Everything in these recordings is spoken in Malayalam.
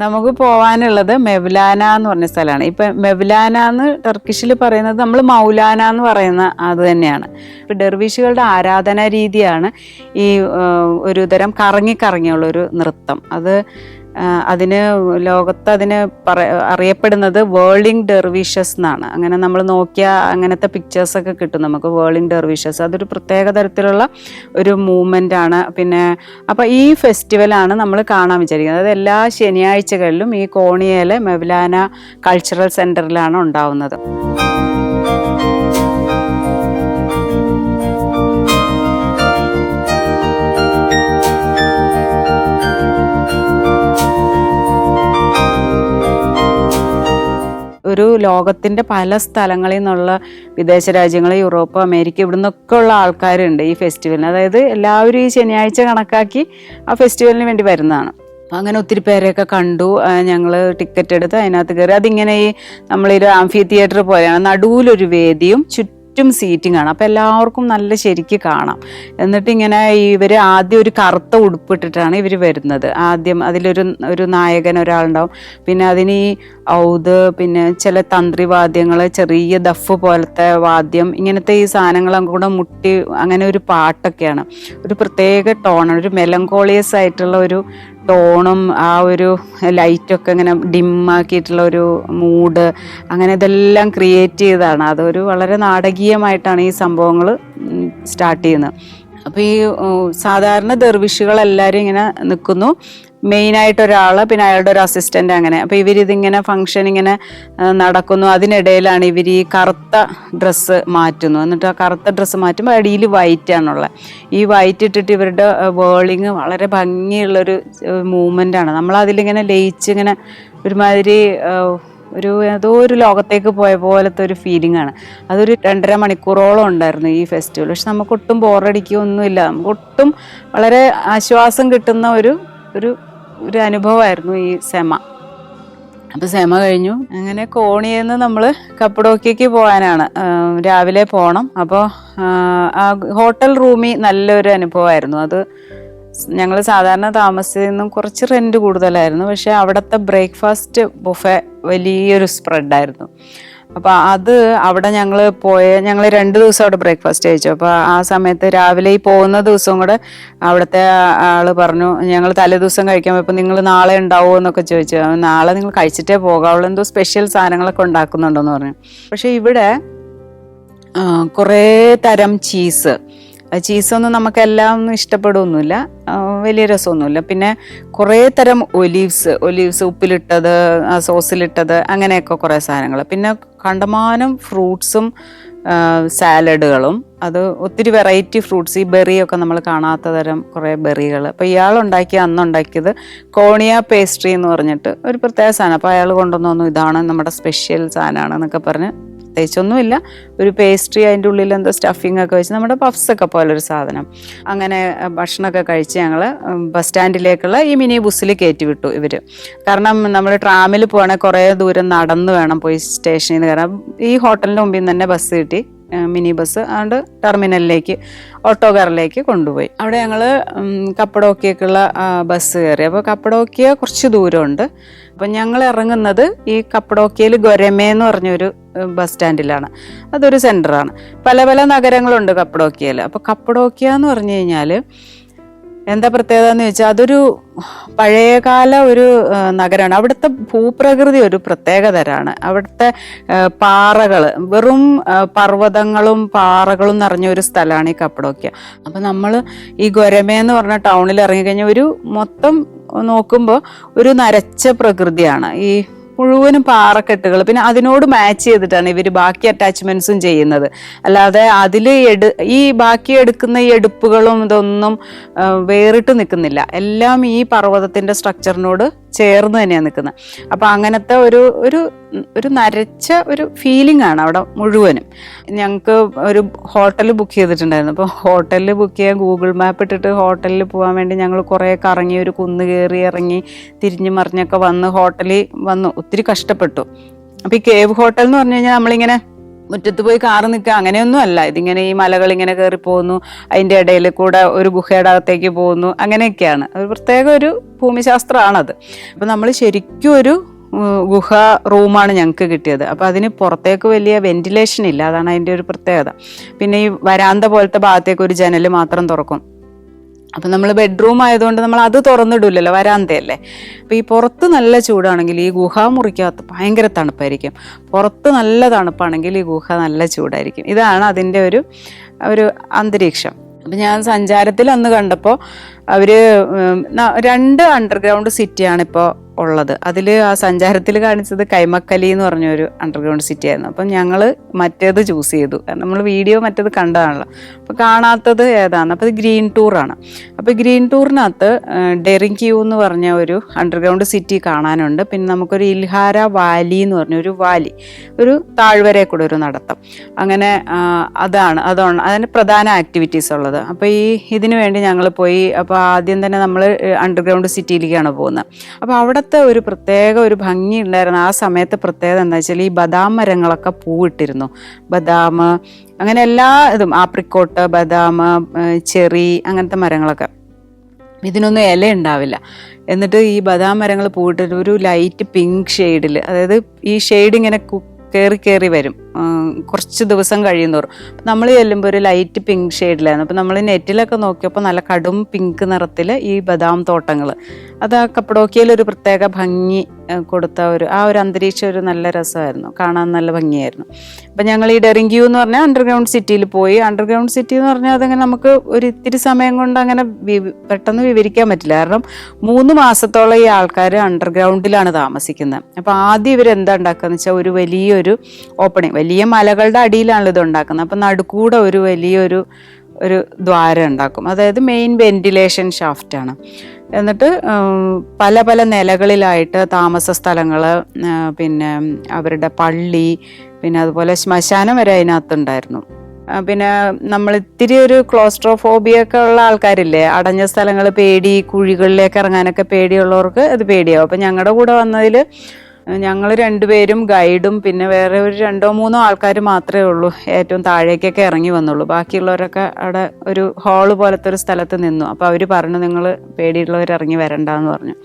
നമുക്ക് പോവാനുള്ളത് മെവ്ലാന എന്ന് പറഞ്ഞ സ്ഥലമാണ്. ഇപ്പം മെവ്ലാന എന്ന് ടർക്കിഷിൽ പറയുന്നത് നമ്മൾ മൗലാന എന്ന് പറയുന്ന അത് തന്നെയാണ്. ഇപ്പം ഡെർവിഷുകളുടെ ആരാധനാ രീതിയാണ് ഈ ഒരു തരം കറങ്ങിയുള്ളൊരു നൃത്തം. അതിന് ലോകത്ത് അറിയപ്പെടുന്നത് വേൾഡിങ് ഡെർവിഷസ് എന്നാണ്. അങ്ങനെ നമ്മൾ നോക്കിയാൽ അങ്ങനത്തെ പിക്ചേഴ്സൊക്കെ കിട്ടും നമുക്ക്. വേൾഡിങ് ഡെർവിഷസ് അതൊരു പ്രത്യേക തരത്തിലുള്ള ഒരു മൂവ്മെൻ്റ് ആണ്. അപ്പോൾ ഈ ഫെസ്റ്റിവലാണ് നമ്മൾ കാണാൻ വിചാരിക്കുന്നത്. അത് എല്ലാ ശനിയാഴ്ചകളിലും ഈ കോണിയയിലെ മെവ്ലാന കൾച്ചറൽ സെൻറ്ററിലാണ് ഉണ്ടാവുന്നത്. ഒരു ലോകത്തിൻ്റെ പല സ്ഥലങ്ങളിൽ നിന്നുള്ള വിദേശ രാജ്യങ്ങൾ, യൂറോപ്പ്, അമേരിക്ക, ഇവിടെ നിന്നൊക്കെ ഉള്ള ആൾക്കാരുണ്ട് ഈ ഫെസ്റ്റിവലിന്. അതായത് എല്ലാവരും ഈ ശനിയാഴ്ച കണക്കാക്കി ആ ഫെസ്റ്റിവലിന് വേണ്ടി വരുന്നതാണ്. അപ്പം അങ്ങനെ ഒത്തിരി പേരെയൊക്കെ കണ്ടു. ഞങ്ങൾ ടിക്കറ്റ് എടുത്ത് അതിനകത്ത് കയറി. അതിങ്ങനെ നമ്മളൊരു ആംഫി തിയേറ്റർ പോലെയാണ്. നടുവിലൊരു വേദിയും ചുറ്റും സീറ്റിംഗ് ആണ്. അപ്പോൾ എല്ലാവർക്കും നല്ല ശരിക്ക് കാണാം. എന്നിട്ട് ഇങ്ങനെ ഇവർ ആദ്യം ഒരു കറുത്ത ഉടുപ്പിട്ടിട്ടാണ് ഇവർ വരുന്നത്. ആദ്യം അതിലൊരു നായകൻ ഒരാളുണ്ടാവും. പിന്നെ അതിന് ഈ ഔത്, പിന്നെ ചില തന്ത്രിവാദ്യങ്ങൾ, ചെറിയ ദഫ് പോലത്തെ വാദ്യം, ഇങ്ങനത്തെ ഈ സാധനങ്ങളൊക്കെ കൂടെ മുട്ടി അങ്ങനെ ഒരു പാട്ടൊക്കെയാണ്. ഒരു പ്രത്യേക ടോണാണ്, ഒരു മെലങ്കോളിയസ് ആയിട്ടുള്ള ഒരു ടോണും ആ ഒരു ലൈറ്റൊക്കെ ഇങ്ങനെ ഡിമ്മാക്കിയിട്ടുള്ള ഒരു മൂഡ്, അങ്ങനെ ഇതെല്ലാം ക്രിയേറ്റ് ചെയ്തതാണ്. അതൊരു വളരെ നാടകീയമായിട്ടാണ് ഈ സംഭവങ്ങൾ സ്റ്റാർട്ട് ചെയ്യുന്നത്. അപ്പോൾ ഈ സാധാരണ ദർവിഷുകളെല്ലാവരും ഇങ്ങനെ നിൽക്കുന്നു. മെയിനായിട്ട് ഒരാൾ, പിന്നെ അയാളുടെ ഒരു അസിസ്റ്റൻ്റ്, അങ്ങനെ. അപ്പോൾ ഇവരിതിങ്ങനെ ഫങ്ഷൻ ഇങ്ങനെ നടക്കുന്നു. അതിനിടയിലാണ് ഇവർ ഈ കറുത്ത ഡ്രസ്സ് മാറ്റുന്നു. എന്നിട്ട് ആ കറുത്ത ഡ്രസ്സ് മാറ്റുമ്പോൾ അടിയിൽ വൈറ്റ് ആണുള്ളത്. ഈ വൈറ്റ് ഇട്ടിട്ട് ഇവരുടെ വേളിങ് വളരെ ഭംഗിയുള്ളൊരു മൂവ്മെൻ്റാണ്. നമ്മളതിലിങ്ങനെ ലയിച്ച് ഇങ്ങനെ ഒരുമാതിരി ഏതോ ഒരു ലോകത്തേക്ക് പോയ പോലത്തെ ഒരു ഫീലിംഗ് ആണ്. അതൊരു 2.5 മണിക്കൂറോളം ഉണ്ടായിരുന്നു ഈ ഫെസ്റ്റിവൽ. പക്ഷെ നമുക്കൊട്ടും ബോറടിക്കുകയൊന്നുമില്ല. നമുക്കൊട്ടും വളരെ ആശ്വാസം കിട്ടുന്ന ഒരു അനുഭവമായിരുന്നു ഈ സെമ. അപ്പോൾ സെമ കഴിഞ്ഞു. അങ്ങനെ കോണിയെന്ന് നമ്മൾ കപ്പഡോക്യയ്ക്ക് പോകാനാണ്. രാവിലെ പോകണം. അപ്പോൾ ആ ഹോട്ടൽ റൂമിൽ നല്ലൊരു അനുഭവമായിരുന്നു. അത് ഞങ്ങൾ സാധാരണ താമസിച്ചതിൽ നിന്നും കുറച്ച് റെൻറ്റ് കൂടുതലായിരുന്നു. പക്ഷേ അവിടുത്തെ ബ്രേക്ക്ഫാസ്റ്റ് ബുഫെ വലിയൊരു സ്പ്രെഡായിരുന്നു. അപ്പോൾ അവിടെ ഞങ്ങൾ 2 ദിവസം അവിടെ ബ്രേക്ക്ഫാസ്റ്റ് കഴിച്ചു. അപ്പോൾ ആ സമയത്ത് രാവിലെ ഈ പോകുന്ന ദിവസവും കൂടെ അവിടുത്തെ ആൾ പറഞ്ഞു, ഞങ്ങൾ തലേ ദിവസം കഴിക്കാൻ പോയപ്പോൾ നിങ്ങൾ നാളെ ഉണ്ടാവുമോ എന്നൊക്കെ ചോദിച്ചു. നാളെ നിങ്ങൾ കഴിച്ചിട്ടേ പോകാവുള്ളൂ, എന്തോ സ്പെഷ്യൽ സാധനങ്ങളൊക്കെ ഉണ്ടാക്കുന്നുണ്ടെന്ന് പറഞ്ഞു. പക്ഷേ ഇവിടെ കുറേ തരം ചീസൊന്നും നമുക്കെല്ലാം ഒന്നും ഇഷ്ടപ്പെടുകയൊന്നുമില്ല, വലിയ രസമൊന്നുമില്ല. പിന്നെ കുറേ തരം ഒലീവ്സ് ഉപ്പിലിട്ടത്, സോസിലിട്ടത്, അങ്ങനെയൊക്കെ കുറേ സാധനങ്ങൾ. പിന്നെ കണ്ടമാനം ഫ്രൂട്ട്സും സാലഡുകളും. അത് ഒത്തിരി വെറൈറ്റി ഫ്രൂട്ട്സ്, ഈ ബെറിയൊക്കെ നമ്മൾ കാണാത്ത തരം കുറേ ബെറികൾ. അപ്പോൾ അന്നുണ്ടാക്കിയത് കോണിയ പേസ്ട്രി എന്ന് പറഞ്ഞിട്ട് ഒരു പ്രത്യേക സാധനം. അപ്പോൾ അയാൾ കൊണ്ടുവന്നു, ഇതാണ് നമ്മുടെ സ്പെഷ്യൽ സാധനമാണ് എന്നൊക്കെ പറഞ്ഞ്. പ്രത്യേകിച്ചൊന്നുമില്ല, ഒരു പേസ്ട്രി, അതിൻ്റെ ഉള്ളിൽ എന്തോ സ്റ്റഫിങ് ഒക്കെ വെച്ച് നമ്മുടെ പഫ്സൊക്കെ പോലൊരു സാധനം. അങ്ങനെ ഭക്ഷണമൊക്കെ കഴിച്ച് ഞങ്ങൾ ബസ് സ്റ്റാൻഡിലേക്കുള്ള ഈ മിനി ബസ്സിൽ കയറ്റി വിട്ടു ഇവർ. കാരണം നമ്മൾ ട്രാമിൽ പോകണമെങ്കിൽ കുറേ ദൂരം നടന്ന് വേണം പോയി സ്റ്റേഷനിൽ നിന്ന് കയറാം. ഈ ഹോട്ടലിൻ്റെ മുമ്പിൽ നിന്ന് തന്നെ ബസ് കിട്ടി, മിനി ബസ്. അതുകൊണ്ട് ടെർമിനലിലേക്ക്, ഓട്ടോകാറിലേക്ക് കൊണ്ടുപോയി. അവിടെ ഞങ്ങൾ കപ്പഡോക്യക്കുള്ള ബസ് കയറി. അപ്പോൾ കപ്പഡോക്യ കുറച്ച് ദൂരമുണ്ട്. അപ്പം ഞങ്ങൾ ഇറങ്ങുന്നത് ഈ കപ്പഡോക്യയിൽ ഗൊരമേ എന്ന് പറഞ്ഞൊരു ബസ് സ്റ്റാൻഡിലാണ്. അതൊരു സെൻറ്ററാണ്. പല നഗരങ്ങളുണ്ട് കപ്പഡോക്യയിൽ. അപ്പോൾ കപ്പഡോക്യ എന്ന് പറഞ്ഞു കഴിഞ്ഞാൽ എന്താ പ്രത്യേകത എന്ന് ചോദിച്ചാൽ, അതൊരു പഴയകാല ഒരു നഗരമാണ്. അവിടുത്തെ ഭൂപ്രകൃതി ഒരു പ്രത്യേക തരമാണ്. അവിടുത്തെ പാറകൾ, വെറും പർവ്വതങ്ങളും പാറകളും നിറഞ്ഞ ഒരു സ്ഥലമാണ് ഈ കപ്പഡോക്യ. അപ്പം നമ്മൾ ഈ ഗൊരമേ എന്ന് പറഞ്ഞ ടൗണിൽ ഇറങ്ങിക്കഴിഞ്ഞാൽ ഒരു മൊത്തം നോക്കുമ്പോൾ ഒരു നരച്ച പ്രകൃതിയാണ്. ഈ മുഴുവനും പാറക്കെട്ടുകൾ. പിന്നെ അതിനോട് മാച്ച് ചെയ്തിട്ടാണ് ഇവർ ബാക്കി അറ്റാച്ച്മെന്റ്സും ചെയ്യുന്നത്. അല്ലാതെ അതിൽ ഈ ബാക്കി എടുക്കുന്ന ഈ എടുപ്പുകളും ഇതൊന്നും വേറിട്ട് നിൽക്കുന്നില്ല. എല്ലാം ഈ പർവ്വതത്തിന്റെ സ്ട്രക്ചറിനോട് ചേർന്ന് തന്നെയാണ് നിൽക്കുന്നത്. അപ്പം അങ്ങനത്തെ ഒരു നരച്ച ഒരു ഫീലിംഗ് ആണ് അവിടെ മുഴുവനും. ഞങ്ങൾക്ക് ഒരു ഹോട്ടൽ ബുക്ക് ചെയ്തിട്ടുണ്ടായിരുന്നു. അപ്പോൾ ഹോട്ടലിൽ ബുക്ക് ചെയ്യാൻ ഗൂഗിൾ മാപ്പ് ഇട്ടിട്ട് ഹോട്ടലിൽ പോകാൻ വേണ്ടി ഞങ്ങൾ കുറേ കറങ്ങി, ഒരു കുന്ന് കയറി ഇറങ്ങി തിരിഞ്ഞു മറിഞ്ഞൊക്കെ വന്ന് ഹോട്ടലിൽ വന്നു. ഒത്തിരി കഷ്ടപ്പെട്ടു. അപ്പോൾ ഈ കേവ് ഹോട്ടൽ എന്ന് പറഞ്ഞു കഴിഞ്ഞാൽ നമ്മളിങ്ങനെ മുറ്റത്ത് പോയി കാറ് നിൽക്കുക അങ്ങനെയൊന്നും അല്ല. ഇതിങ്ങനെ ഈ മലകൾ ഇങ്ങനെ കയറി പോകുന്നു, അതിൻ്റെ ഇടയിൽ കൂടെ ഒരു ഗുഹയുടെ അകത്തേക്ക് പോകുന്നു, അങ്ങനെയൊക്കെയാണ്. ഒരു പ്രത്യേക ഒരു ഭൂമിശാസ്ത്രമാണത്. അപ്പം നമ്മൾ ശരിക്കും ഒരു ഗുഹ റൂമാണ് ഞങ്ങൾക്ക് കിട്ടിയത്. അപ്പോൾ അതിന് പുറത്തേക്ക് വലിയ വെന്റിലേഷൻ ഇല്ല, അതാണ് അതിൻ്റെ ഒരു പ്രത്യേകത. പിന്നെ ഈ വരാന്ത പോലത്തെ ഭാഗത്തേക്ക് ഒരു ജനൽ മാത്രം തുറക്കും. അപ്പം നമ്മൾ ബെഡ്റൂം ആയതുകൊണ്ട് നമ്മൾ അത് തുറന്നിടില്ലല്ലോ, വരാന്തയല്ലേ. അപ്പോൾ ഈ പുറത്ത് നല്ല ചൂടാണെങ്കിൽ ഈ ഗുഹാമുറിക്കകത്ത് ഭയങ്കര തണുപ്പായിരിക്കും, പുറത്ത് നല്ല തണുപ്പാണെങ്കിൽ ഈ ഗുഹ നല്ല ചൂടായിരിക്കും. ഇതാണ് അതിൻ്റെ ഒരു അന്തരീക്ഷം. അപ്പം ഞാൻ സഞ്ചാരത്തിൽ അന്ന് കണ്ടപ്പോൾ അവർ 2 അണ്ടർഗ്രൗണ്ട് സിറ്റിയാണ് ഇപ്പോൾ ഉള്ളത്. അതിൽ ആ സഞ്ചാരത്തിൽ കാണിച്ചത് കൈമക്കലി എന്ന് പറഞ്ഞൊരു അണ്ടർഗ്രൗണ്ട് സിറ്റി ആയിരുന്നു. അപ്പം ഞങ്ങൾ മറ്റേത് ചൂസ് ചെയ്തു, കാരണം നമ്മൾ വീഡിയോ മറ്റേത് കണ്ടതാണല്ലോ. അപ്പോൾ കാണാത്തത് ഏതാണ്, അപ്പോൾ ഇത് ഗ്രീൻ ടൂറാണ്. അപ്പോൾ ഗ്രീൻ ടൂറിനകത്ത് ഡെറിങ്ക്യൂ എന്ന് പറഞ്ഞ ഒരു അണ്ടർഗ്രൗണ്ട് സിറ്റി കാണാനുണ്ട്. പിന്നെ നമുക്കൊരു ഇൽഹാര വാലി എന്ന് പറഞ്ഞൊരു വാലി, ഒരു താഴ്വരയെ കൂടെ ഒരു നടത്തം. അങ്ങനെ അതാണ് അതിന് പ്രധാന ആക്ടിവിറ്റീസ് ഉള്ളത്. അപ്പോൾ ഇതിനു വേണ്ടി ഞങ്ങൾ പോയി. അപ്പോൾ ആദ്യം തന്നെ നമ്മൾ അണ്ടർഗ്രൗണ്ട് സിറ്റിയിലേക്കാണ് പോകുന്നത്. അപ്പോൾ അവിടുത്തെ ഒരു പ്രത്യേക ഒരു ഭംഗി ഉണ്ടായിരുന്നു ആ സമയത്ത്. പ്രത്യേകത എന്താ വെച്ചാൽ ഈ ബദാം മരങ്ങളൊക്കെ പൂവിട്ടിരുന്നു. ബദാം അങ്ങനെ എല്ലാ ഇതും, ആപ്രിക്കോട്ട്, ബദാം, ചെറി, അങ്ങനത്തെ മരങ്ങളൊക്കെ. ഇതിനൊന്നും ഇല ഉണ്ടാവില്ല. എന്നിട്ട് ഈ ബദാം മരങ്ങൾ പൂവിട്ടിട്ട് ഒരു ലൈറ്റ് പിങ്ക് ഷെയ്ഡിൽ, അതായത് ഈ ഷെയ്ഡ് ഇങ്ങനെ കയറി വരും കുറച്ച് ദിവസം കഴിയുന്നോറും. നമ്മൾ ചെല്ലുമ്പോൾ ഒരു ലൈറ്റ് പിങ്ക് ഷെയ്ഡിലായിരുന്നു. അപ്പോൾ നമ്മൾ നെറ്റിലൊക്കെ നോക്കിയപ്പോൾ നല്ല കടും പിങ്ക് നിറത്തിൽ ഈ ബദാം തോട്ടങ്ങൾ. അത് ആ കപ്പഡോക്കിയയിൽ ഒരു പ്രത്യേക ഭംഗി കൊടുത്ത ആ ഒരു അന്തരീക്ഷം ഒരു നല്ല രസമായിരുന്നു, കാണാൻ നല്ല ഭംഗിയായിരുന്നു. അപ്പം ഞങ്ങൾ ഈ ഡെറിങ്ക്യൂ എന്ന് പറഞ്ഞാൽ അണ്ടർഗ്രൗണ്ട് സിറ്റിയിൽ പോയി. അണ്ടർഗ്രൗണ്ട് സിറ്റി എന്ന് പറഞ്ഞാൽ അതങ്ങനെ നമുക്ക് ഒരു ഇത്തിരി സമയം കൊണ്ട് അങ്ങനെ പെട്ടെന്ന് വിവരിക്കാൻ പറ്റില്ല. കാരണം 3 മാസത്തോളം ഈ ആൾക്കാർ അണ്ടർഗ്രൗണ്ടിലാണ് താമസിക്കുന്നത്. അപ്പോൾ ആദ്യം ഇവരെന്താ ഉണ്ടാക്കുകയെന്ന് വെച്ചാൽ ഒരു വലിയൊരു ഓപ്പണിങ്, വലിയ മലകളുടെ അടിയിലാണല്ലോ ഇത് ഉണ്ടാക്കുന്നത്. അപ്പം നടുക്കൂടെ ഒരു വലിയൊരു ദ്വാരം ഉണ്ടാക്കും. അതായത് മെയിൻ വെന്റിലേഷൻ ഷാഫ്റ്റാണ്. എന്നിട്ട് പല പല നിലകളിലായിട്ട് താമസ സ്ഥലങ്ങൾ, പിന്നെ അവരുടെ പള്ളി, പിന്നെ അതുപോലെ ശ്മശാനം വരെ അതിനകത്തുണ്ടായിരുന്നു. പിന്നെ നമ്മൾ ഇത്തിരി ഒരു ക്ലോസ്ട്രോഫോബിയ ഒക്കെ ഉള്ള ആൾക്കാരില്ലേ, അടഞ്ഞ സ്ഥലങ്ങൾ പേടി, കുഴികളിലേക്ക് ഇറങ്ങാനൊക്കെ പേടിയുള്ളവർക്ക് അത് പേടിയാവും. അപ്പം ഞങ്ങളുടെ കൂടെ വന്നതിൽ ഞങ്ങൾ 2 പേരും ഗൈഡും പിന്നെ വേറെ ഒരു 2-3 ആൾക്കാർ മാത്രമേ ഉള്ളൂ ഏറ്റവും താഴേക്കൊക്കെ ഇറങ്ങി വന്നുള്ളൂ. ബാക്കിയുള്ളവരൊക്കെ അവിടെ ഒരു ഹാള് പോലത്തെ ഒരു സ്ഥലത്ത് നിന്നു. അപ്പോൾ അവർ പറഞ്ഞു, നിങ്ങൾ പേടിയുള്ളവർ ഇറങ്ങി വരണ്ടെന്ന് പറഞ്ഞു.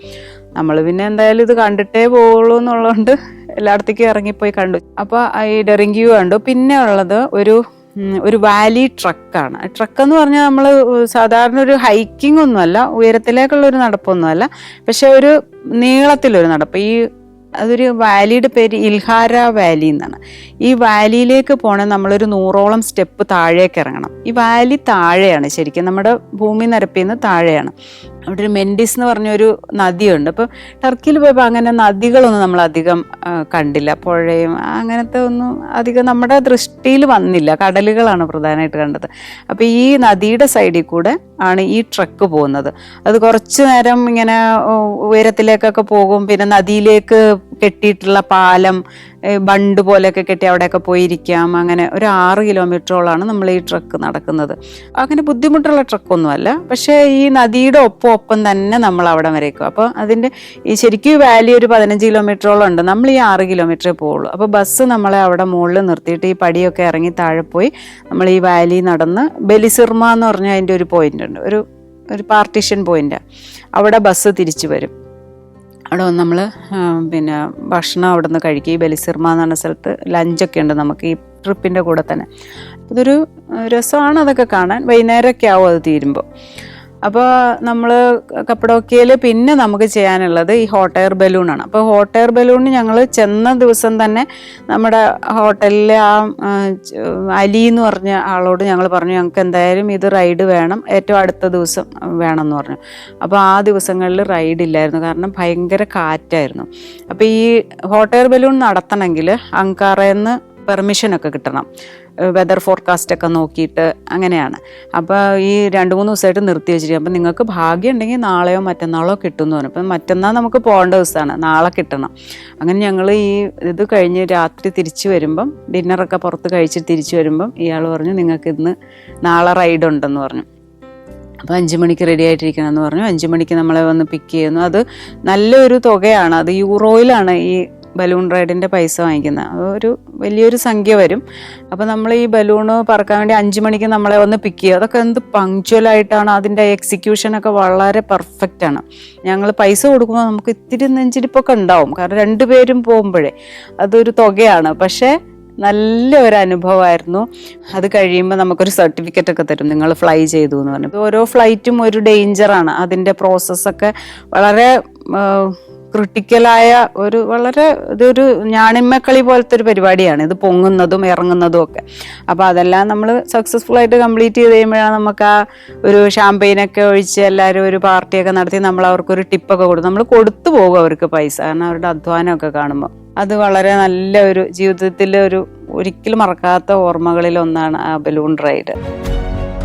നമ്മൾ പിന്നെ എന്തായാലും ഇത് കണ്ടിട്ടേ പോവുള്ളൂ എന്നുള്ളതുകൊണ്ട് എല്ലായിടത്തേക്കും ഇറങ്ങിപ്പോയി കണ്ടു. അപ്പോൾ ഈ ഡെറിങ്ക്യൂ കണ്ടു. പിന്നെ ഉള്ളത് ഒരു വാലി ട്രക്കാണ്. ട്രക്ക് എന്ന് പറഞ്ഞാൽ നമ്മൾ സാധാരണ ഒരു ഹൈക്കിംഗ് ഒന്നുമല്ല, ഉയരത്തിലേക്കുള്ളൊരു നടപ്പൊന്നുമല്ല, പക്ഷെ ഒരു നീളത്തിലൊരു നടപ്പ്. അതൊരു വാലിയുടെ പേര് ഇൽഹാര വാലി എന്നാണ്. ഈ വാലിയിലേക്ക് പോകണേ നമ്മളൊരു 100ഓളം സ്റ്റെപ്പ് താഴേക്ക് ഇറങ്ങണം. ഈ വാലി താഴെയാണ്, ശരിക്കും നമ്മുടെ ഭൂമി നിരപ്പിൽ നിന്ന് താഴെയാണ്. അവിടെ ഒരു മെൻഡിസ് എന്ന് പറഞ്ഞൊരു നദിയുണ്ട്. അപ്പോൾ ടർക്കിയിൽ പോയപ്പോൾ അങ്ങനെ നദികളൊന്നും നമ്മൾ അധികം കണ്ടില്ല, പുഴയും അങ്ങനത്തെ ഒന്നും അധികം നമ്മുടെ ദൃഷ്ടിയിൽ വന്നില്ല. കടലുകളാണ് പ്രധാനമായിട്ട് കണ്ടത്. അപ്പോൾ ഈ നദിയുടെ സൈഡിൽ കൂടെ ആണ് ഈ ട്രക്ക് പോകുന്നത്. അത് കുറച്ച് നേരം ഇങ്ങനെ ഉയരത്തിലേക്കൊക്കെ പോകും. പിന്നെ നദിയിലേക്ക് കെട്ടിയിട്ടുള്ള പാലം, ബണ്ട് പോലെയൊക്കെ കെട്ടി അവിടെയൊക്കെ പോയിരിക്കാം. അങ്ങനെ ഒരു 6 കിലോമീറ്ററോളാണ് നമ്മൾ ഈ ട്രക്ക് നടക്കുന്നത്. അങ്ങനെ ബുദ്ധിമുട്ടുള്ള ട്രക്കൊന്നുമല്ല, പക്ഷേ ഈ നദിയുടെ ഒപ്പം തന്നെ നമ്മൾ അവിടെ വരേക്കും. അപ്പോൾ അതിൻ്റെ ഈ ശരിക്കും വാലി ഒരു 15 കിലോമീറ്ററോളം ഉണ്ട്. നമ്മൾ ഈ 6 കിലോമീറ്ററേ പോവുള്ളൂ. അപ്പോൾ ബസ് നമ്മളെ അവിടെ മുകളിൽ നിർത്തിയിട്ട് ഈ പടിയൊക്കെ ഇറങ്ങി താഴെ പോയി നമ്മൾ ഈ വാലി നടന്ന് ബലിസിർമ എന്ന് പറഞ്ഞാൽ അതിൻ്റെ ഒരു പോയിന്റ് ഉണ്ട്, ഒരു പാർട്ടീഷൻ പോയിന്റ്. അവിടെ ബസ് തിരിച്ചു വരും. അവിടെ വന്ന് നമ്മൾ പിന്നെ ഭക്ഷണം അവിടെ നിന്ന് കഴിക്കും. ഈ ബലിസിർമ എന്ന് പറഞ്ഞ സ്ഥലത്ത് ലഞ്ചൊക്കെ ഉണ്ട് നമുക്ക് ഈ ട്രിപ്പിൻ്റെ കൂടെ തന്നെ. ഇതൊരു രസമാണ് അതൊക്കെ കാണാൻ. വൈകുന്നേരമൊക്കെ ആവും അത് തീരുമ്പോൾ. അപ്പോൾ നമ്മൾ കപ്പഡോക്കിയയിൽ പിന്നെ നമുക്ക് ചെയ്യാനുള്ളത് ഈ ഹോട്ട് എയർ ബലൂണാണ്. അപ്പോൾ ഹോട്ട് എയർ ബലൂണിന് ഞങ്ങൾ ചെന്ന ദിവസം തന്നെ നമ്മുടെ ഹോട്ടലിലെ അലി എന്ന് പറഞ്ഞ ആളോട് ഞങ്ങൾ പറഞ്ഞു, ഞങ്ങൾക്ക് എന്തായാലും ഇത് റൈഡ് വേണം, ഏറ്റവും അടുത്ത ദിവസം വേണം എന്ന് പറഞ്ഞു. അപ്പോൾ ആ ദിവസങ്ങളിൽ റൈഡ് ഇല്ലായിരുന്നു, കാരണം ഭയങ്കര കാറ്റായിരുന്നു. അപ്പോൾ ഈ ഹോട്ട് എയർ ബലൂൺ നടത്തണമെങ്കിൽ അങ്കാറയിൽ നിന്ന് പെർമിഷനൊക്കെ കിട്ടണം, വെതർ ഫോർകാസ്റ്റൊക്കെ നോക്കിയിട്ട് അങ്ങനെയാണ്. അപ്പോൾ ഈ 2-3 ദിവസമായിട്ട് നിർത്തി വെച്ചിരിക്കും. അപ്പം നിങ്ങൾക്ക് ഭാഗ്യം ഉണ്ടെങ്കിൽ നാളെയോ മറ്റന്നാളോ കിട്ടുമെന്ന് പറഞ്ഞു. അപ്പം മറ്റന്നാൾ നമുക്ക് പോകേണ്ട ദിവസമാണ്, നാളെ കിട്ടണം. അങ്ങനെ ഞങ്ങൾ ഇത് കഴിഞ്ഞ് രാത്രി തിരിച്ചു വരുമ്പം, ഡിന്നറൊക്കെ പുറത്ത് കഴിച്ചിട്ട് തിരിച്ചു വരുമ്പം ഇയാൾ പറഞ്ഞു, നിങ്ങൾക്ക് ഇന്ന് നാളെ റൈഡ് ഉണ്ടെന്ന് പറഞ്ഞു. അപ്പോൾ 5 മണിക്ക് റെഡി ആയിട്ടിരിക്കണം എന്ന് പറഞ്ഞു. 5 മണിക്ക് നമ്മളെ വന്ന് പിക്ക് ചെയ്യുന്നു. അത് നല്ലൊരു തുകയാണ്, അത് യൂറോയിലാണ് ഈ ബലൂൺ റൈഡിൻ്റെ പൈസ വാങ്ങിക്കുന്നത്. അതൊരു വലിയൊരു സംഖ്യ വരും. അപ്പോൾ നമ്മൾ ഈ ബലൂണ് പറക്കാൻ വേണ്ടി 5 മണിക്ക് നമ്മളെ വന്ന് പിക്ക് ചെയ്യുക. അതൊക്കെ എന്ത് പങ്ക്ച്വലായിട്ടാണ്, അതിൻ്റെ എക്സിക്യൂഷനൊക്കെ വളരെ പെർഫെക്റ്റ് ആണ്. ഞങ്ങൾ പൈസ കൊടുക്കുമ്പോൾ നമുക്ക് ഇത്തിരി നെഞ്ചിടിപ്പൊക്കെ ഉണ്ടാവും, കാരണം 2 പേരും പോകുമ്പോഴേ അതൊരു തുകയാണ്. പക്ഷേ നല്ല ഒരു അനുഭവമായിരുന്നു. അത് കഴിയുമ്പോൾ നമുക്കൊരു സർട്ടിഫിക്കറ്റ് ഒക്കെ തരും, നിങ്ങൾ ഫ്ലൈ ചെയ്തു എന്ന് പറഞ്ഞു. ഓരോ ഫ്ലൈറ്റും ഒരു ഡേഞ്ചറാണ്. അതിൻ്റെ പ്രോസസ്സൊക്കെ വളരെ ക്രിട്ടിക്കലായ ഇതൊരു ഞാണിമ്മക്കളി പോലത്തെ ഒരു പരിപാടിയാണ്, ഇത് പൊങ്ങുന്നതും ഇറങ്ങുന്നതും ഒക്കെ. അപ്പോൾ അതെല്ലാം നമ്മൾ സക്സസ്ഫുൾ ആയിട്ട് കംപ്ലീറ്റ് ചെയ്ത് കഴിയുമ്പോഴാണ് നമുക്ക് ആ ഒരു ഷാമ്പെയിനൊക്കെ ഒഴിച്ച് എല്ലാവരും ഒരു പാർട്ടിയൊക്കെ നടത്തി നമ്മൾ അവർക്കൊരു ടിപ്പൊക്കെ കൊടുക്കും. നമ്മൾ കൊടുത്തു പോകും അവർക്ക് പൈസ, കാരണം അവരുടെ അധ്വാനമൊക്കെ കാണുമ്പോൾ. അത് വളരെ നല്ല ഒരു ജീവിതത്തിൽ ഒരിക്കലും മറക്കാത്ത ഓർമ്മകളിൽ ഒന്നാണ് ആ ബലൂൺ റൈഡ്.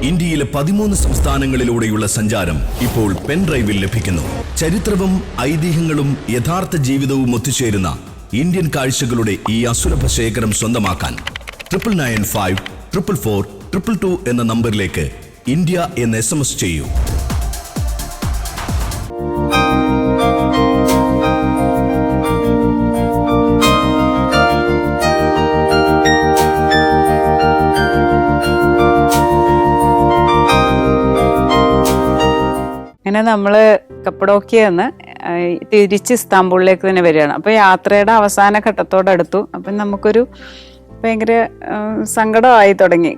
ഇന്ത്യയിലെ 13 സംസ്ഥാനങ്ങളിലൂടെയുള്ള സഞ്ചാരം ഇപ്പോൾ പെൻ ഡ്രൈവിൽ ലഭിക്കുന്നു. ചരിത്രവും ഐതിഹ്യങ്ങളും യഥാർത്ഥ ജീവിതവും ഒത്തുചേരുന്ന ഇന്ത്യൻ കാഴ്ചകളുടെ ഈ അസുലഭ ശേഖരം സ്വന്തമാക്കാൻ 99544422 എന്ന നമ്പറിലേക്ക് ഇന്ത്യ എന്ന് SMS ചെയ്യൂ. അങ്ങനെ നമ്മൾ കപ്പഡോക്കിയെന്ന് തിരിച്ച് ഇസ്താംബൂളിലേക്ക് തന്നെ വരികയാണ്. അപ്പോൾ യാത്രയുടെ അവസാന ഘട്ടത്തോടടുത്തു. അപ്പം നമുക്കൊരു ഭയങ്കര സങ്കടമായി തുടങ്ങി,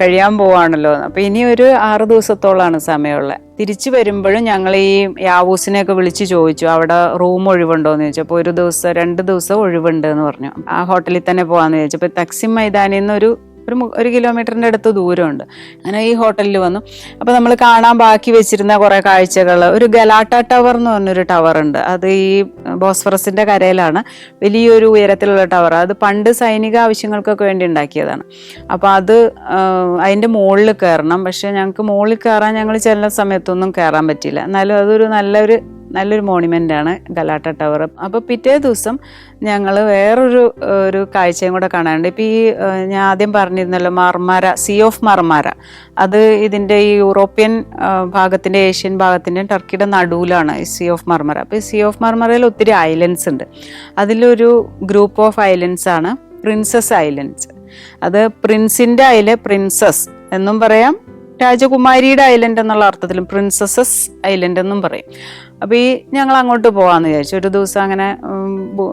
കഴിയാൻ പോവാണല്ലോ. അപ്പോൾ ഇനി ഒരു 6 ദിവസത്തോളമാണ് സമയമുള്ളത്. തിരിച്ചു വരുമ്പോഴും ഞങ്ങൾ ഈ യാവൂസിനെയൊക്കെ വിളിച്ച് ചോദിച്ചു അവിടെ റൂം ഒഴിവുണ്ടോ എന്ന് ചോദിച്ചു. അപ്പോൾ 2 ദിവസം ഒഴിവുണ്ട് എന്ന് പറഞ്ഞു. ആ ഹോട്ടലിൽ തന്നെ പോകാമെന്ന് ചോദിച്ചു. അപ്പോൾ തക്സിം മൈതാനിൽ നിന്ന് ഒരു 1 കിലോമീറ്ററിൻ്റെ അടുത്ത് ദൂരമുണ്ട്. അങ്ങനെ ഈ ഹോട്ടലിൽ വന്നു. അപ്പോൾ നമ്മൾ കാണാൻ ബാക്കി വെച്ചിരുന്ന കുറേ കാഴ്ചകൾ, ഒരു ഗലാട്ട ടവർ എന്ന് പറഞ്ഞൊരു ടവർ ഉണ്ട്. അത് ഈ ബോസ്ഫറസിൻ്റെ കരയിലാണ്, വലിയൊരു ഉയരത്തിലുള്ള ടവർ. അത് പണ്ട് സൈനിക ആവശ്യങ്ങൾക്കൊക്കെ വേണ്ടി ഉണ്ടാക്കിയതാണ്. അപ്പോൾ അതിൻ്റെ മുകളിൽ കയറണം. പക്ഷേ ഞങ്ങൾക്ക് മുകളിൽ കയറാൻ ഞങ്ങൾ ചെല്ലുന്ന സമയത്തൊന്നും കയറാൻ പറ്റിയില്ല. എന്നാലും അതൊരു നല്ലൊരു മോണുമെൻ്റ് ആണ് ഗലാട്ട ടവർ. അപ്പോൾ പിറ്റേ ദിവസം ഞങ്ങൾ വേറൊരു കാഴ്ചയും കൂടെ കാണാനുണ്ട്. ഇപ്പോൾ ഈ ഞാൻ ആദ്യം പറഞ്ഞിരുന്നല്ലോ മാർമാര, സീ ഓഫ് മാർമാര, അത് ഇതിൻ്റെ ഈ യൂറോപ്യൻ ഭാഗത്തിൻ്റെ, ഏഷ്യൻ ഭാഗത്തിൻ്റെയും ടർക്കിയുടെ നടുവിലാണ് ഈ സീ ഓഫ് മാർമാര. അപ്പോൾ ഈ സീ ഓഫ് മാർമാരയിൽ ഒത്തിരി ഐലൻഡ്സ് ഉണ്ട്. അതിലൊരു ഗ്രൂപ്പ് ഓഫ് ഐലൻഡ്സ് ആണ് പ്രിൻസസ് ഐലൻഡ്സ്. അത് പ്രിൻസിൻ്റെ പ്രിൻസസ് എന്നും പറയാം, രാജകുമാരിയുടെ ഐലൻഡ് എന്നുള്ള അർത്ഥത്തിലും പ്രിൻസസസ് ഐലൻഡ് എന്നും പറയും. അപ്പോൾ ഞങ്ങൾ അങ്ങോട്ട് പോകാമെന്ന് വിചാരിച്ചു. ഒരു ദിവസം അങ്ങനെ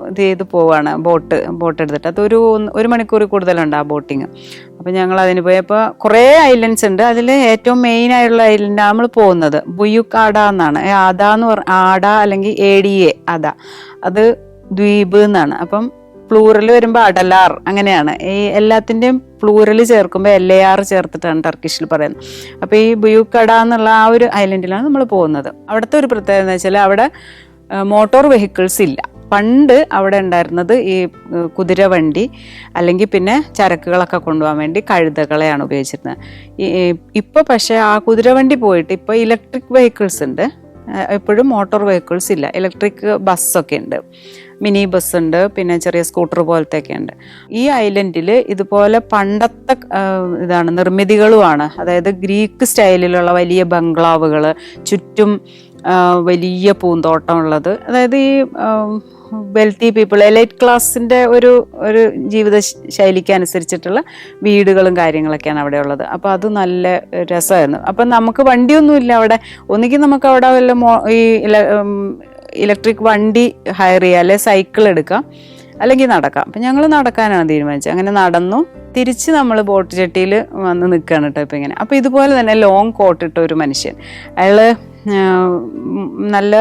ഇത് ചെയ്ത് പോവാണ്, ബോട്ട് എടുത്തിട്ട്. അതൊരു 1 മണിക്കൂർ കൂടുതലുണ്ട് ആ ബോട്ടിങ്. അപ്പോൾ ഞങ്ങൾ അതിന് പോയി. അപ്പോൾ കുറേ ഐലൻഡ്സ് ഉണ്ട്. അതിൽ ഏറ്റവും മെയിൻ ആയിട്ടുള്ള ഐലൻഡ് നമ്മൾ പോകുന്നത് ബുയുക്കാട എന്നാണ്. ആട അല്ലെങ്കിൽ ADA അദ, അത് ദ്വീപ് എന്നാണ്. അപ്പം പ്ലൂറൽ വരുമ്പോൾ അഡലാർ, അങ്ങനെയാണ്. ഈ എല്ലാത്തിൻ്റെയും പ്ലൂറൽ ചേർക്കുമ്പോൾ LAR ചേർത്തിട്ടാണ് ടർക്കിഷിൽ പറയുന്നത്. അപ്പോൾ ഈ ബുയുക്കട എന്നുള്ള ആ ഒരു ഐലൻഡിലാണ് നമ്മൾ പോകുന്നത്. അവിടുത്തെ ഒരു പ്രത്യേകത എന്ന് വെച്ചാൽ അവിടെ മോട്ടോർ വെഹിക്കിൾസ് ഇല്ല. പണ്ട് അവിടെ ഉണ്ടായിരുന്നത് ഈ കുതിരവണ്ടി അല്ലെങ്കിൽ പിന്നെ ചരക്കുകളൊക്കെ കൊണ്ടുപോകാൻ വേണ്ടി കഴുതകളെയാണ് ഉപയോഗിച്ചിരുന്നത്. ഇപ്പോൾ പക്ഷേ ആ കുതിരവണ്ടി പോയിട്ട് ഇപ്പോൾ ഇലക്ട്രിക് വെഹിക്കിൾസ് ഉണ്ട്. എപ്പോഴും മോട്ടോർ വെഹിക്കിൾസ് ഇല്ല. ഇലക്ട്രിക് ബസ്സൊക്കെ ഉണ്ട്, മിനി ബസ് ഉണ്ട്, പിന്നെ ചെറിയ സ്കൂട്ടർ പോലത്തെയൊക്കെ ഉണ്ട്. ഈ ഐലൻഡിൽ ഇതുപോലെ പണ്ടത്തെ നിർമ്മിതികളുമാണ്. അതായത് ഗ്രീക്ക് സ്റ്റൈലിലുള്ള വലിയ ബംഗ്ലാവുകൾ, ചുറ്റും വലിയ പൂന്തോട്ടം ഉള്ളത്. അതായത് ഈ വെൽത്തി പീപ്പിൾ, എലൈറ്റ് ക്ലാസിൻ്റെ ഒരു ജീവിത ശൈലിക്ക് അനുസരിച്ചിട്ടുള്ള വീടുകളും കാര്യങ്ങളൊക്കെയാണ് അവിടെ ഉള്ളത്. അപ്പോൾ അത് നല്ല രസമായിരുന്നു. അപ്പം നമുക്ക് വണ്ടിയൊന്നുമില്ല അവിടെ. ഒന്നുകിൽ നമുക്ക് അവിടെ വല്ല ഈ ഇലക്ട്രിക് വണ്ടി ഹയർ ചെയ്യുക, അല്ലെങ്കിൽ സൈക്കിൾ എടുക്കാം, അല്ലെങ്കിൽ നടക്കാം. അപ്പം ഞങ്ങൾ നടക്കാനാണ് തീരുമാനിച്ചത്. അങ്ങനെ നടന്നു. തിരിച്ച് നമ്മൾ ബോട്ട് ചട്ടിയിൽ വന്ന് നിൽക്കുകയാണ് കേട്ടോ ഇപ്പം ഇങ്ങനെ. അപ്പോൾ ഇതുപോലെ തന്നെ ലോങ് കോട്ടിട്ട ഒരു മനുഷ്യൻ, അയാൾ നല്ല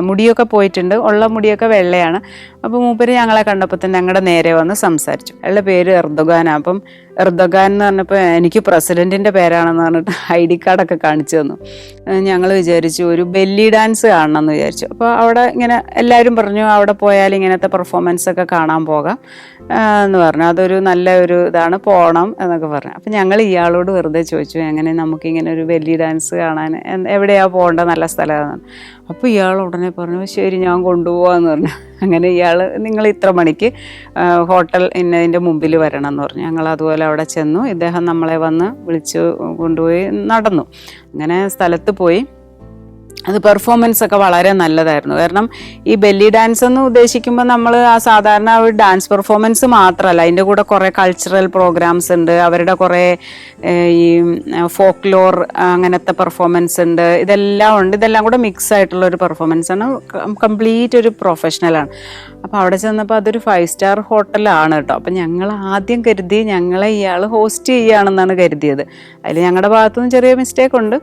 മുടിയൊക്കെ പോയിട്ടുണ്ട്, ഉള്ള മുടിയൊക്കെ വെള്ളയാണ്. അപ്പോൾ മൂപ്പര് ഞങ്ങളെ കണ്ടപ്പോൾ തന്നെ ഞങ്ങളുടെ നേരെ വന്ന് സംസാരിച്ചു. അയാളുടെ പേര് എർദോഗാനാണ്. അപ്പം എർദോഗാൻ എന്ന് പറഞ്ഞപ്പോൾ എനിക്ക് പ്രസിഡൻറ്റിൻ്റെ പേരാണെന്ന് പറഞ്ഞിട്ട് ID കാർഡൊക്കെ കാണിച്ചു തന്നു. ഞങ്ങൾ വിചാരിച്ചു ഒരു ബെല്ലി ഡാൻസ് കാണണം എന്ന് വിചാരിച്ചു. അപ്പോൾ അവിടെ ഇങ്ങനെ എല്ലാവരും പറഞ്ഞു അവിടെ പോയാൽ ഇങ്ങനത്തെ പെർഫോമൻസ് ഒക്കെ കാണാൻ പോകാം എന്ന് പറഞ്ഞു. അതൊരു നല്ല ഒരു ഇതാണ്, പോകണം എന്നൊക്കെ പറഞ്ഞു. അപ്പം ഞങ്ങൾ ഇയാളോട് വെറുതെ ചോദിച്ചു എങ്ങനെ നമുക്കിങ്ങനെ ഒരു ബെല്ലി ഡാൻസ് കാണാൻ എവിടെയാണ് പോകേണ്ട നല്ല സ്ഥലമാണ്. അപ്പോൾ ഇയാൾ ഉടനെ പറഞ്ഞു ശരി ഞാൻ കൊണ്ടുപോകാമെന്ന് പറഞ്ഞു. അങ്ങനെ ഇയാൾ നിങ്ങൾ ഇത്ര മണിക്ക് ഹോട്ടൽ ഇന്നതിൻ്റെ മുമ്പിൽ വരണം എന്ന് പറഞ്ഞു. ഞങ്ങൾ അതുപോലെ അവിടെ ചെന്നു. ഇദ്ദേഹം നമ്മളെ വന്ന് വിളിച്ച് കൊണ്ടുപോയി നടന്നു. അങ്ങനെ സ്ഥലത്ത് പോയി അത് പെർഫോമൻസ് ഒക്കെ വളരെ നല്ലതായിരുന്നു. കാരണം ഈ ബെല്ലി ഡാൻസ് എന്ന് ഉദ്ദേശിക്കുമ്പോൾ നമ്മൾ ആ സാധാരണ ഒരു ഡാൻസ് പെർഫോമൻസ് മാത്രമല്ല, അതിൻ്റെ കൂടെ കുറേ കൾച്ചറൽ പ്രോഗ്രാംസ് ഉണ്ട്, അവരുടെ കുറേ ഈ ഫോക്ലോർ അങ്ങനത്തെ പെർഫോമൻസ് ഉണ്ട്, ഇതെല്ലാം ഉണ്ട്. ഇതെല്ലാം കൂടെ മിക്സ് ആയിട്ടുള്ള ഒരു പെർഫോമൻസ് ആണ്. കംപ്ലീറ്റ് ഒരു പ്രൊഫഷണലാണ്. അപ്പോൾ അവിടെ ചെന്നപ്പോൾ അതൊരു 5 സ്റ്റാർ ഹോട്ടലാണ് കേട്ടോ. അപ്പം ഞങ്ങൾ ആദ്യം കരുതി ഞങ്ങളെ ഇയാൾ ഹോസ്റ്റ് ചെയ്യുകയാണെന്നാണ് കരുതിയത്. അതിൽ ഞങ്ങളുടെ ഭാഗത്തുനിന്ന് ചെറിയ മിസ്റ്റേക്ക് ഉണ്ട്,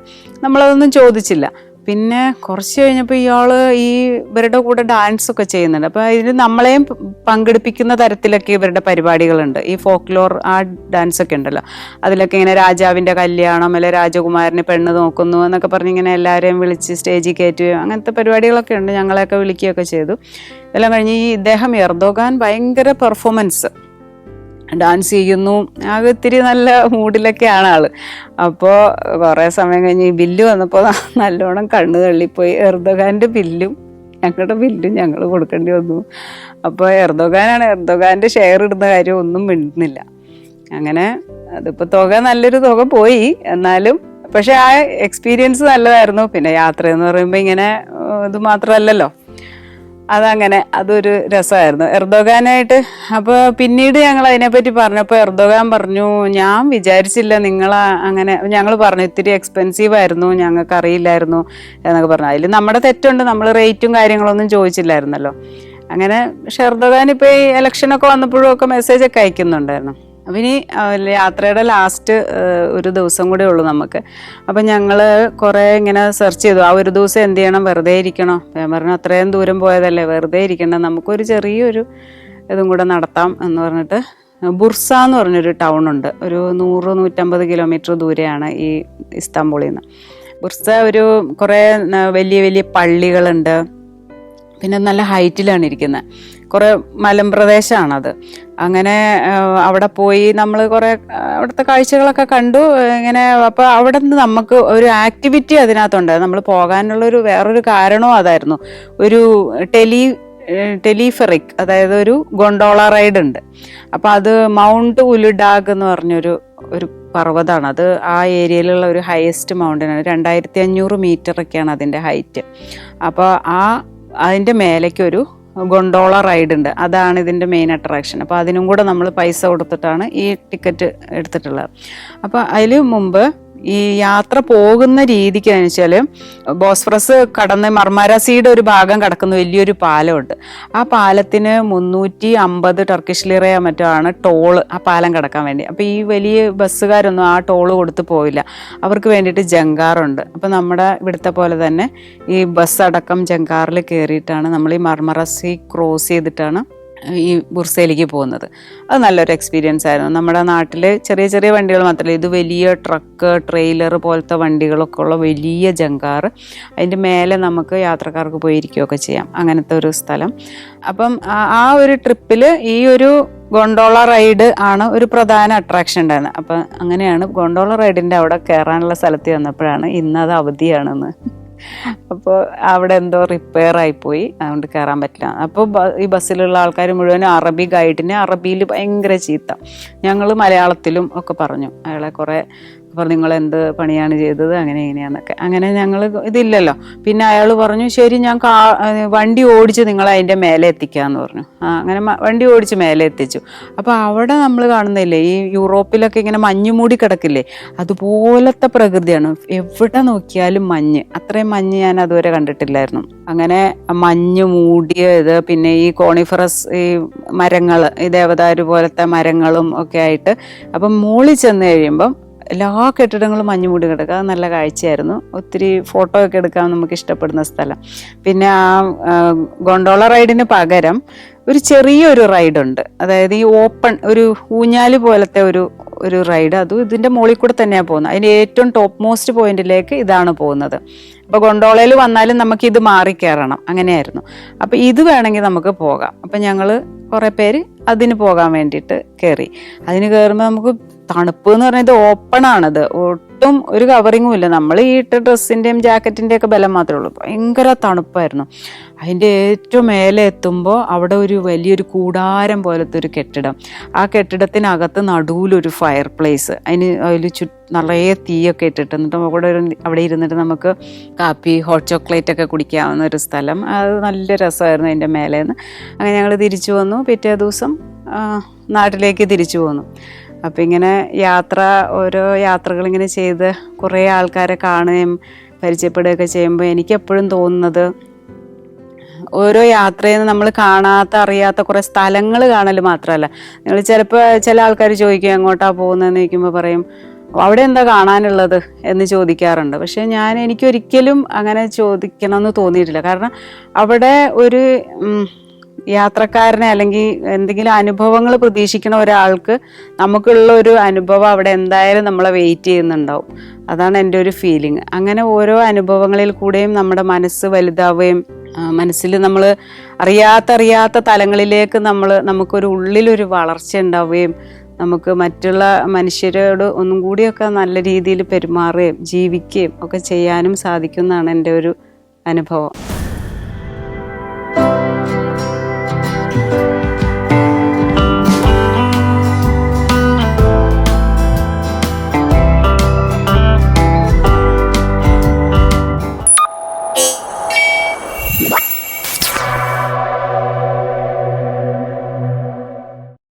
നമ്മളതൊന്നും ചോദിച്ചില്ല. പിന്നെ കുറച്ച് കഴിഞ്ഞപ്പോൾ ഇയാൾ ഈ ഇവരുടെ കൂടെ ഡാൻസ് ഒക്കെ ചെയ്യുന്നുണ്ട്. അപ്പോൾ ഇതിൽ നമ്മളെയും പങ്കെടുപ്പിക്കുന്ന തരത്തിലൊക്കെ ഇവരുടെ പരിപാടികളുണ്ട്. ഈ ഫോക്ലോർ ആ ഡാൻസ് ഒക്കെ ഉണ്ടല്ലോ, അതിലൊക്കെ ഇങ്ങനെ രാജാവിൻ്റെ കല്യാണം അല്ലെ രാജകുമാരന് പെണ്ണ് നോക്കുന്നു എന്നൊക്കെ പറഞ്ഞ് ഇങ്ങനെ എല്ലാവരെയും വിളിച്ച് സ്റ്റേജിൽ കയറ്റുകയും അങ്ങനത്തെ പരിപാടികളൊക്കെ ഉണ്ട്. ഞങ്ങളെയൊക്കെ വിളിക്കുകയൊക്കെ ചെയ്തു. ഇതെല്ലാം കഴിഞ്ഞ് ഈ ഇദ്ദേഹം എർദോഗാൻ ഭയങ്കര പെർഫോമൻസ് ഡാൻസ് ചെയ്യുന്നു, ആകെ ഇത്തിരി നല്ല മൂഡിലൊക്കെയാണ് ആള്. അപ്പോൾ കുറേ സമയം കഴിഞ്ഞ് ഈ ബില്ല് വന്നപ്പോൾ നല്ലോണം കണ്ണു തള്ളിപ്പോയി. എർദോഗാൻ്റെ ബില്ലും ഞങ്ങളുടെ ബില്ലും ഞങ്ങൾ കൊടുക്കേണ്ടി വന്നു. അപ്പോൾ എർദോഗാൻ്റെ ഷെയർ ഇടുന്ന കാര്യം ഒന്നും മിണ്ടുന്നില്ല. അങ്ങനെ അതിപ്പോൾ നല്ലൊരു തുക പോയി. എന്നാലും പക്ഷെ ആ എക്സ്പീരിയൻസ് നല്ലതായിരുന്നു. പിന്നെ യാത്ര എന്ന് പറയുമ്പോൾ ഇങ്ങനെ ഇത് മാത്രമല്ലല്ലോ, അതങ്ങനെ അതൊരു രസമായിരുന്നു എർദോഗാനായിട്ട്. അപ്പോൾ പിന്നീട് ഞങ്ങൾ അതിനെപ്പറ്റി പറഞ്ഞപ്പോൾ എർദോഗാൻ പറഞ്ഞു, ഞാൻ വിചാരിച്ചില്ല നിങ്ങൾ അങ്ങനെ, ഞങ്ങൾ പറഞ്ഞു ഇത്തിരി എക്സ്പെൻസീവ് ആയിരുന്നു, ഞങ്ങൾക്ക് അറിയില്ലായിരുന്നു എന്നൊക്കെ പറഞ്ഞു. അതിൽ നമ്മുടെ തെറ്റുണ്ട്, നമ്മൾ റേറ്റും കാര്യങ്ങളൊന്നും ചോദിച്ചില്ലായിരുന്നല്ലോ. അങ്ങനെ പക്ഷെ എർദോഗാൻ ഇപ്പോൾ ഈ ഇലക്ഷനൊക്കെ വന്നപ്പോഴും ഒക്കെ മെസ്സേജൊക്കെ അയക്കുന്നുണ്ടായിരുന്നു. അപ്പം ഇനി യാത്രയുടെ ലാസ്റ്റ് ഒരു ദിവസം കൂടെ ഉള്ളൂ നമുക്ക്. അപ്പം ഞങ്ങൾ കുറേ ഇങ്ങനെ സെർച്ച് ചെയ്തു, ആ ഒരു ദിവസം എന്ത് ചെയ്യണം, വെറുതെ ഇരിക്കണോ? ഞാൻ പറഞ്ഞു അത്രയും ദൂരം പോയതല്ലേ, വെറുതെ ഇരിക്കണ്ട, നമുക്കൊരു ചെറിയൊരു ഇതും കൂടെ നടത്താം എന്ന് പറഞ്ഞിട്ട് ബുർസ എന്ന് പറഞ്ഞൊരു ടൗണുണ്ട്. ഒരു 100-150 കിലോമീറ്റർ ദൂരെയാണ് ഈ ഇസ്താംബൂളിൽ നിന്ന്. ബുർസ ഒരു കുറേ വലിയ വലിയ പള്ളികളുണ്ട്, പിന്നെ നല്ല ഹൈറ്റിലാണ് ഇരിക്കുന്നത്, കുറേ മലമ്പ്രദേശമാണത്. അങ്ങനെ അവിടെ പോയി നമ്മൾ കുറേ അവിടുത്തെ കാഴ്ചകളൊക്കെ കണ്ടു ഇങ്ങനെ. അപ്പോൾ അവിടെ നിന്ന് നമുക്ക് ഒരു ആക്ടിവിറ്റി അതിനകത്തുണ്ട്. നമ്മൾ പോകാനുള്ളൊരു വേറൊരു കാരണവും അതായിരുന്നു. ഒരു ടെലിഫെറിക്, അതായത് ഒരു ഗൊണ്ടോള റൈഡ് ഉണ്ട്. അപ്പോൾ അത് മൗണ്ട് ഉലുഡാഗ് എന്ന് പറഞ്ഞൊരു പർവ്വതമാണ്. അത് ആ ഏരിയയിലുള്ള ഒരു ഹയസ്റ്റ് മൗണ്ടനാണ്. 2500 മീറ്ററൊക്കെയാണ് അതിൻ്റെ ഹൈറ്റ്. അപ്പോൾ അതിൻ്റെ മേലേക്കൊരു ഗൊണ്ടോള റൈഡ് ഉണ്ട്. അതാണ് ഇതിൻ്റെ മെയിൻ അട്രാക്ഷൻ. അപ്പോൾ അതിനും കൂടെ നമ്മൾ പൈസ കൊടുത്തിട്ടാണ് ഈ ടിക്കറ്റ് എടുത്തിട്ടുള്ളത്. അപ്പോൾ അതിൽ മുമ്പ് ഈ യാത്ര പോകുന്ന രീതിക്ക് എന്ന് വെച്ചാൽ ബോസ്ഫറസ് കടന്ന് മർമാര സീയുടെ ഒരു ഭാഗം കടക്കുന്ന വലിയൊരു പാലമുണ്ട്. ആ പാലത്തിന് 350 ടർക്കിഷ് ലിറയോ മറ്റോ ആണ് ടോള് ആ പാലം കടക്കാൻ വേണ്ടി. അപ്പോൾ ഈ വലിയ ബസ്സുകാരൊന്നും ആ ടോള് കൊടുത്ത് പോവില്ല, അവർക്ക് വേണ്ടിയിട്ട് ജങ്കാറുണ്ട്. അപ്പോൾ നമ്മുടെ ഇവിടുത്തെ പോലെ തന്നെ ഈ ബസ് അടക്കം ജങ്കാറിൽ കയറിയിട്ടാണ് നമ്മൾ ഈ മർമറ സീ ക്രോസ് ചെയ്തിട്ടാണ് ഈ ബുർസയിലേക്ക് പോകുന്നത്. അത് നല്ലൊരു എക്സ്പീരിയൻസ് ആയിരുന്നു. നമ്മുടെ നാട്ടിൽ ചെറിയ ചെറിയ വണ്ടികൾ മാത്രമല്ല, ഇത് വലിയ ട്രക്ക്, ട്രെയിലർ പോലത്തെ വണ്ടികളൊക്കെ ഉള്ള വലിയ ജങ്കാർ. അതിൻ്റെ മേലെ നമുക്ക് യാത്രക്കാർക്ക് പോയിരിക്കുകയൊക്കെ ചെയ്യാം, അങ്ങനത്തെ ഒരു സ്ഥലം. അപ്പം ആ ഒരു ട്രിപ്പിൽ ഈ ഒരു ഗൊണ്ടോള റൈഡ് ആണ് ഒരു പ്രധാന അട്രാക്ഷൻ ഉണ്ടായിരുന്നത്. അപ്പം അങ്ങനെയാണ് ഗൊണ്ടോള റൈഡിൻ്റെ അവിടെ കയറാനുള്ള സ്ഥലത്ത് വന്നപ്പോഴാണ് ഇന്നത് അവധിയാണെന്ന്. അപ്പോൾ അവിടെ എന്തോ റിപ്പയർ ആയിപ്പോയി, അതുകൊണ്ട് കയറാൻ പറ്റില്ല. അപ്പോൾ ഈ ബസ്സിലുള്ള ആൾക്കാർ മുഴുവനും അറബി ഗൈഡിനെ അറബിയിൽ ഭയങ്കര ചീത്ത. ഞങ്ങൾ മലയാളത്തിലും ഒക്കെ പറഞ്ഞു, അയാളെ കുറേ പറഞ്ഞു നിങ്ങൾ എന്ത് പണിയാണ് ചെയ്തത് അങ്ങനെ ഇങ്ങനെയാന്നൊക്കെ. അങ്ങനെ ഞങ്ങൾ ഇതില്ലല്ലോ. പിന്നെ അയാൾ പറഞ്ഞു ശരി ഞാൻ വണ്ടി ഓടിച്ച് നിങ്ങളെ അതിൻ്റെ മേലെ എത്തിക്കാമെന്ന് പറഞ്ഞു. അങ്ങനെ വണ്ടി ഓടിച്ച് മേലെ എത്തിച്ചു. അപ്പോൾ അവിടെ നമ്മൾ കാണുന്നില്ലേ ഈ യൂറോപ്പിലൊക്കെ ഇങ്ങനെ മഞ്ഞ് മൂടി കിടക്കില്ലേ, അതുപോലത്തെ പ്രകൃതിയാണ്. എവിടെ നോക്കിയാലും മഞ്ഞ്, അത്രയും മഞ്ഞ് ഞാൻ അതുവരെ കണ്ടിട്ടില്ലായിരുന്നു. അങ്ങനെ മഞ്ഞ് മൂടിയ ഇത്, പിന്നെ ഈ കോണിഫറസ് ഈ മരങ്ങൾ, ഈ ദേവദാരു പോലത്തെ മരങ്ങളും ഒക്കെ ആയിട്ട്. അപ്പം മുകളിൽ ചെന്ന് കഴിയുമ്പം എല്ലാ കെട്ടിടങ്ങളും മഞ്ഞ് മൂടി കിടക്കുക. അത് നല്ല കാഴ്ചയായിരുന്നു. ഒത്തിരി ഫോട്ടോ ഒക്കെ എടുക്കാൻ നമുക്ക് ഇഷ്ടപ്പെടുന്ന സ്ഥലം. പിന്നെ ആ ഗൊണ്ടോള റൈഡിന് പകരം ഒരു ചെറിയൊരു റൈഡുണ്ട്, അതായത് ഈ ഓപ്പൺ ഒരു ഊഞ്ഞാല് പോലത്തെ ഒരു റൈഡ്. അതും ഇതിൻ്റെ മുകളിൽ കൂടെ തന്നെയാണ് പോകുന്നത്. അതിൻ്റെ ഏറ്റവും ടോപ്പ് മോസ്റ്റ് പോയിന്റിലേക്ക് ഇതാണ് പോകുന്നത്. അപ്പോൾ ഗൊണ്ടോളയിൽ വന്നാലും നമുക്ക് ഇത് മാറി കയറണം, അങ്ങനെയായിരുന്നു. അപ്പോൾ ഇത് വേണമെങ്കിൽ നമുക്ക് പോകാം. അപ്പം ഞങ്ങൾ കുറേ പേര് അതിന് പോകാൻ വേണ്ടിയിട്ട് കയറി. അതിന് കയറുമ്പോൾ നമുക്ക് തണുപ്പ് എന്ന് പറയുന്നത് ഓപ്പൺ ആണത്, ഒട്ടും ഒരു കവറിങ്ങും ഇല്ല. നമ്മൾ ഈ ഇട്ട ഡ്രസ്സിൻ്റെയും ജാക്കറ്റിൻ്റെ ഒക്കെ ബലം മാത്രമേ ഉള്ളൂ. ഭയങ്കര തണുപ്പായിരുന്നു. അതിൻ്റെ ഏറ്റവും മേലെ എത്തുമ്പോൾ അവിടെ ഒരു വലിയൊരു കൂടാരം പോലത്തെ ഒരു കെട്ടിടം, ആ കെട്ടിടത്തിനകത്ത് നടുവിലൊരു ഫയർ പ്ലേസ്, അതിൽ നിറയെ തീയൊക്കെ ഇട്ടിട്ട്, എന്നിട്ട് അവിടെ ഇരുന്നിട്ട് നമുക്ക് കാപ്പി ഹോട്ട് ചോക്ലേറ്റ് ഒക്കെ കുടിക്കാവുന്ന ഒരു സ്ഥലം. അത് നല്ല രസമായിരുന്നു അതിൻ്റെ മേലേന്ന്. അങ്ങനെ ഞങ്ങൾ തിരിച്ചു വന്നു. പിറ്റേ ദിവസം നാട്ടിലേക്ക് തിരിച്ചു പോന്നു. അപ്പം ഇങ്ങനെ ഓരോ യാത്രകളിങ്ങനെ ചെയ്ത് കുറേ ആൾക്കാരെ കാണുകയും പരിചയപ്പെടുകയൊക്കെ ചെയ്യുമ്പോൾ എനിക്കെപ്പോഴും തോന്നുന്നത്, ഓരോ യാത്രയിൽ നിന്ന് നമ്മൾ കാണാത്ത അറിയാത്ത കുറേ സ്ഥലങ്ങൾ കാണൽ മാത്രമല്ല. നിങ്ങൾ ചിലപ്പോൾ ചില ആൾക്കാർ ചോദിക്കും എങ്ങോട്ടാണ് പോകുന്നതെന്ന് ചോദിക്കുമ്പോൾ പറയും അവിടെ എന്താ കാണാനുള്ളത് എന്ന് ചോദിക്കാറുണ്ട്. പക്ഷേ എനിക്കൊരിക്കലും അങ്ങനെ ചോദിക്കണമെന്ന് തോന്നിയിട്ടില്ല. കാരണം അവിടെ ഒരു യാത്രക്കാരനെ അല്ലെങ്കിൽ എന്തെങ്കിലും അനുഭവങ്ങൾ പ്രതീക്ഷിക്കുന്ന ഒരാൾക്ക് നമുക്കുള്ള ഒരു അനുഭവം അവിടെ എന്തായാലും നമ്മളെ വെയിറ്റ് ചെയ്യുന്നുണ്ടാവും. അതാണ് എൻ്റെ ഒരു ഫീലിംഗ്. അങ്ങനെ ഓരോ അനുഭവങ്ങളിൽ കൂടെയും നമ്മുടെ മനസ്സ് വലുതാവുകയും മനസ്സിൽ നമ്മൾ അറിയാത്ത തലങ്ങളിലേക്ക് നമുക്കൊരു ഉള്ളിലൊരു വളർച്ച ഉണ്ടാവുകയും നമുക്ക് മറ്റുള്ള മനുഷ്യരോട് ഒന്നും കൂടിയൊക്കെ നല്ല രീതിയിൽ പെരുമാറുകയും ജീവിക്കുകയും ഒക്കെ ചെയ്യാനും സാധിക്കുന്നതാണ് എൻ്റെ ഒരു അനുഭവം.